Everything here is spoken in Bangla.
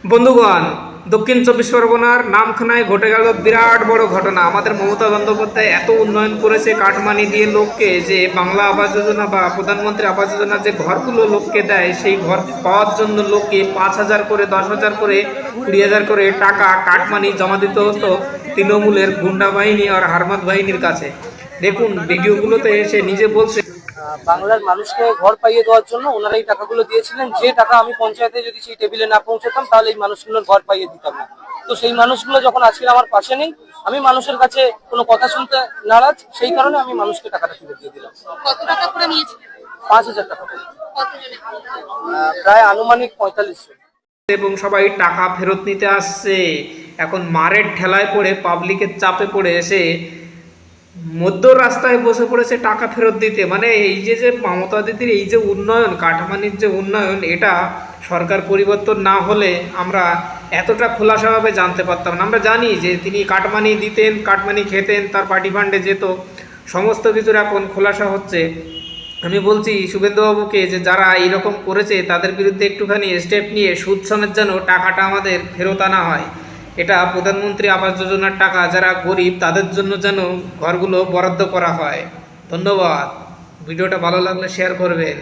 বন্ধুগণ, দক্ষিণ চব্বিশ পরগনার নামখানায় ঘটে গেল বিরাট বড় ঘটনা। আমাদের মমতা বন্দ্যোপাধ্যায় এত উন্নয়ন করেছে কাটমানি দিয়ে লোককে, যে বাংলা আবাস যোজনা বা প্রধানমন্ত্রী আবাস যোজনার যে ঘরগুলো লোককে দেয়, সেই ঘর পাওয়ার জন্য লোককে 5,000 করে, 10,000 করে, 20,000 করে টাকা কাটমানি জমা দিতে হতো তৃণমূলের গুন্ডা বাহিনী আর হারমাত বাহিনীর কাছে। দেখুন ভিডিওগুলোতে সে নিজে বলছে বাংলার মানুষকে ঘর পাইয়ে দেওয়ার জন্য ওনারা এই টাকাগুলো দিয়েছিলেন। যে টাকা আমি পঞ্চায়েতে যদি সেই টেবিলে না পৌঁছাতাম তাহলে এই মানুষগুলোর ঘর পাইয়ে দিতাম না। তো সেই মানুষগুলো যখন আজকে আমার পাশে নেই, আমি মানুষের কাছে কোনো কথা শুনতে নারাজ, সেই কারণে আমি মানুষকে টাকাটা তুলে দিয়ে দিলাম। কত টাকা করে নিয়েছিলেন? 5,000 টাকা করে। কতজনে? প্রায় আনুমানিক 45 জন। এবং সবাই টাকা ফেরত নিতে আসছে। এখন মারের ঠেলায় পড়ে, পাবলিকের চাপে পড়ে এসে মধ্য রাস্তায় বসে পড়েছে টাকা ফেরত দিতে। মানে এই যে মমতা দিদির এই যে উন্নয়ন, কাটমানির যে উন্নয়ন, এটা সরকার পরিবর্তন না হলে আমরা এতটা খোলাসাভাবে জানতে পারতাম না। আমরা জানি যে তিনি কাটমানি দিতেন, কাটমানি খেতেন, তার পার্টি ফান্ডে যেত, সমস্ত কিছুর এখন খোলাসা হচ্ছে। আমি বলছি শুভেন্দুবাবুকে যে যারা এইরকম করেছে তাদের বিরুদ্ধে একটুখানি স্টেপ নিয়ে সুদ সমেত যেন টাকাটা আমাদের ফেরত আনা হয়। এটা প্রধানমন্ত্রী আবাস যোজনার টাকা, যারা গরিব তাদের জন্য যেন ঘরগুলো বরাদ্দ করা হয়। ধন্যবাদ। ভিডিওটা ভালো লাগলে শেয়ার করবেন।